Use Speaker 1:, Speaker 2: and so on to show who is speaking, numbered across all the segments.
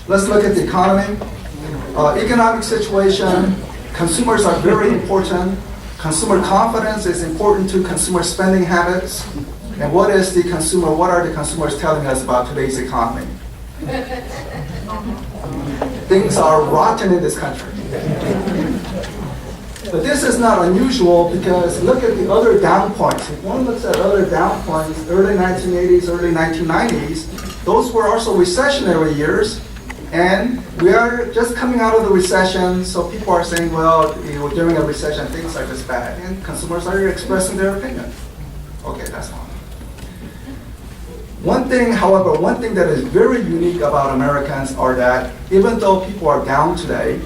Speaker 1: Let's look at the economy. Economic situation, consumers are very important. Consumer confidence is important to consumer spending habits. And what are the consumers telling us about today's economy? Things are rotten in this country. But this is not unusual because look at the other down points. If one looks at other down points, early 1980s, early 1990s, those were also recessionary years. And we are just coming out of the recession, so people are saying, well, during a recession, things are just bad. And consumers are expressing their opinion. Okay, that's fine. One thing that is very unique about Americans are that even though people are down today,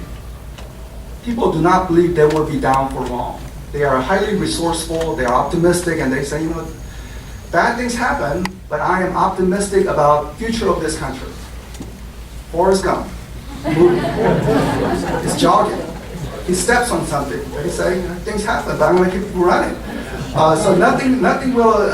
Speaker 1: people do not believe they will be down for long. They are highly resourceful, they are optimistic, and they say, bad things happen, but I am optimistic about the future of this country. Forrest Gump, he's jogging. He steps on something. They say, things happen, but I'm going to keep running. So nothing will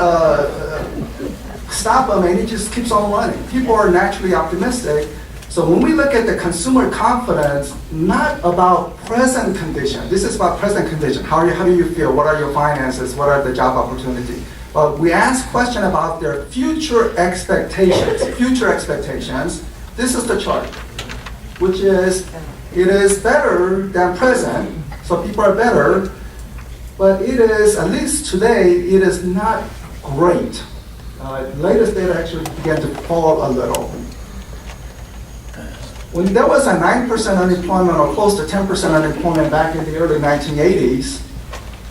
Speaker 1: stop him, and he just keeps on running. People are naturally optimistic. So when we look at the consumer confidence, not about present condition. This is about present condition. How do you feel? What are your finances? What are the job opportunities? But we ask question about their future expectations. Future expectations. This is the chart, which is, it is better than present, so people are better, but it is, at least today, it is not great. Latest data actually began to fall a little. When there was a 9% unemployment or close to 10% unemployment back in the early 1980s,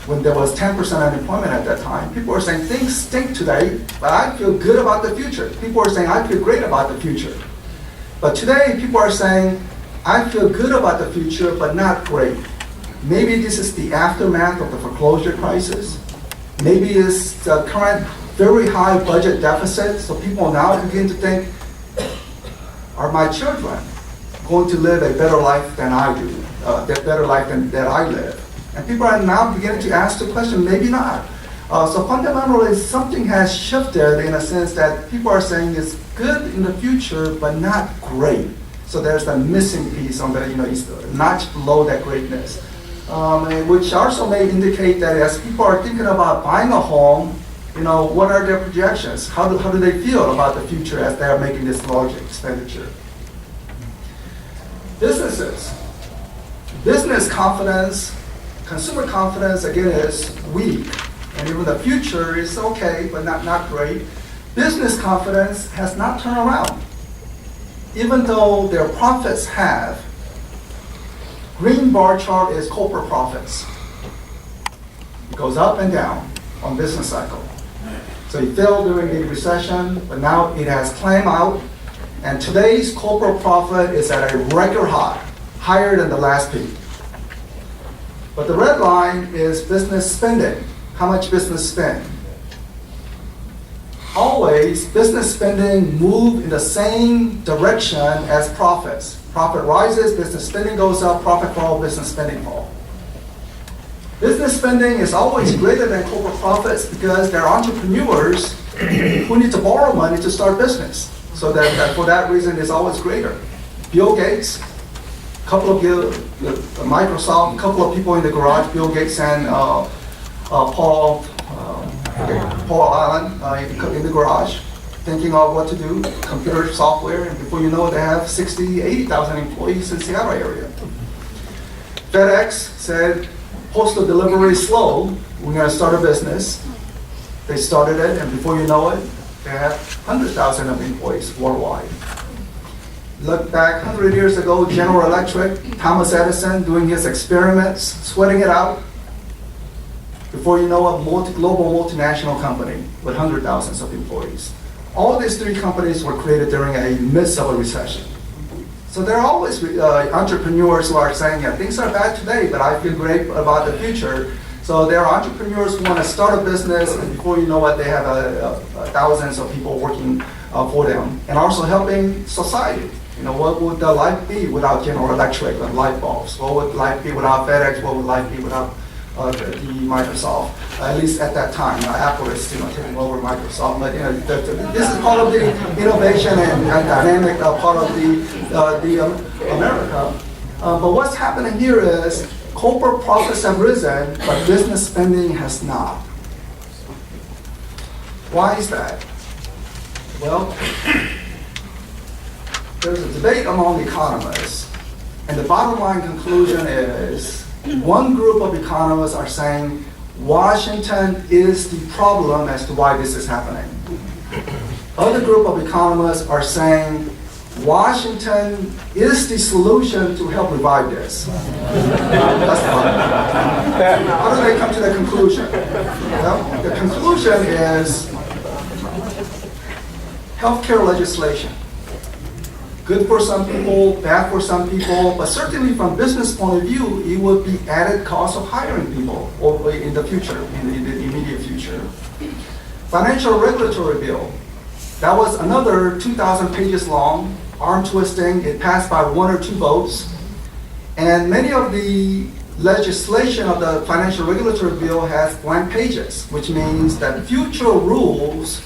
Speaker 1: when there was 10% unemployment at that time, people were saying, things stink today, but I feel good about the future. People were saying, I feel great about the future. But today, people are saying, I feel good about the future, but not great. Maybe this is the aftermath of the foreclosure crisis. Maybe it's the current very high budget deficit, so people now begin to think, are my children going to live a better life than I do, a better life than that I live? And people are now beginning to ask the question, maybe not. So fundamentally, something has shifted in a sense that people are saying it's good in the future, but not great. So there's a missing piece on the, it's a notch below that greatness, which also may indicate that as people are thinking about buying a home, what are their projections? How do they feel about the future as they are making this large expenditure? Businesses, business confidence, consumer confidence again is weak. And even the future is okay, but not great. Business confidence has not turned around. Even though their profits have, green bar chart is corporate profits. It goes up and down on business cycle. So it fell during the recession, but now it has climbed out. And today's corporate profit is at a record high, higher than the last peak. But the red line is business spending. How much business spend? Always, business spending move in the same direction as profits. Profit rises, business spending goes up, profit falls, business spending falls. Business spending is always greater than corporate profits because there are entrepreneurs who need to borrow money to start business. So that for that reason, it's always greater. Bill Gates, Microsoft, a couple of people in the garage, Bill Gates and Paul Allen in the garage, thinking of what to do, computer software, and before you know it, they have 80,000 employees in the Seattle area. FedEx said, postal delivery is slow, we're going to start a business. They started it, and before you know it, they have 100,000 of employees worldwide. Look back 100 years ago, General Electric, Thomas Edison doing his experiments, sweating it out. Before you know it, global multinational company with 100,000 of employees. All these three companies were created during a midst of a recession. So there are always entrepreneurs who are saying, yeah, things are bad today, but I feel great about the future. So there are entrepreneurs who want to start a business, and before you know it, they have thousands of people working for them, and also helping society. What would the life be without General Electric and light bulbs? What would life be without FedEx? What would life be without the Microsoft? At least at that time, Apple is taking over Microsoft. But this is part of the innovation and dynamic part of the America. But what's happening here is corporate profits have risen, but business spending has not. Why is that? Well, there's a debate among economists, and the bottom line conclusion is one group of economists are saying Washington is the problem as to why this is happening. Other group of economists are saying Washington is the solution to help revive this. That's the bottom line. How do they come to the conclusion? Well, the conclusion is healthcare legislation. Good for some people, bad for some people, but certainly from business point of view, it would be added cost of hiring people in the future, in the immediate future. Financial regulatory bill. That was another 2,000 pages long, arm twisting. It passed by 1 or 2 votes. And many of the legislation of the financial regulatory bill has blank pages, which means that future rules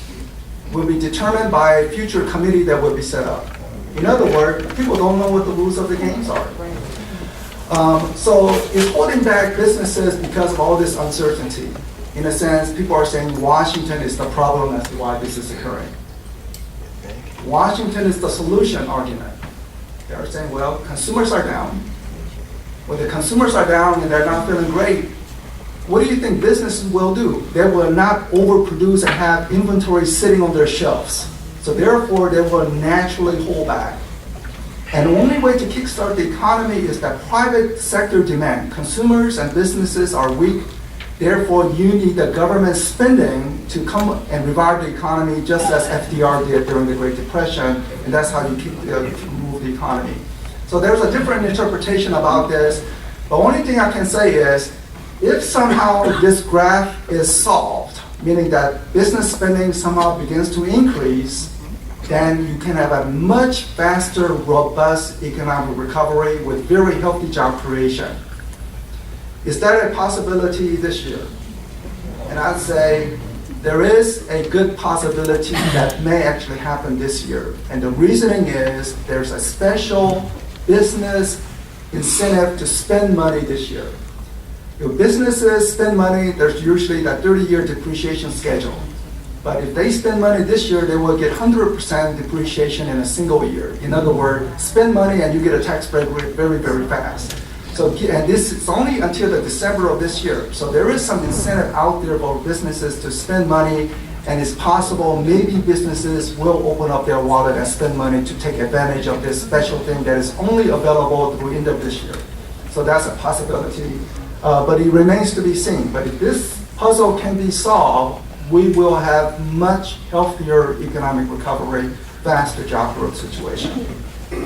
Speaker 1: will be determined by a future committee that will be set up. In other words, people don't know what the rules of the games are. So it's holding back businesses because of all this uncertainty. In a sense, people are saying Washington is the problem as to why this is occurring. Washington is the solution argument. They are saying, well, consumers are down. When the consumers are down and they're not feeling great, what do you think businesses will do? They will not overproduce and have inventory sitting on their shelves. So therefore, they will naturally hold back. And the only way to kickstart the economy is that private sector demand. Consumers and businesses are weak. Therefore, you need the government spending to come and revive the economy, just as FDR did during the Great Depression. And that's how you move the economy. So there's a different interpretation about this. The only thing I can say is, if somehow this graph is solved, meaning that business spending somehow begins to increase, then you can have a much faster, robust economic recovery with very healthy job creation. Is that a possibility this year? And I'd say there is a good possibility that may actually happen this year. And the reasoning is there's a special business incentive to spend money this year. If businesses spend money, there's usually that 30-year depreciation schedule. But if they spend money this year, they will get 100% depreciation in a single year. In other words, spend money and you get a tax break very, very fast. So, and this is only until the December of this year. So there is some incentive out there for businesses to spend money, and it's possible maybe businesses will open up their wallet and spend money to take advantage of this special thing that is only available through end of this year. So that's a possibility. But it remains to be seen. But if this puzzle can be solved, we will have much healthier economic recovery, faster job growth situation.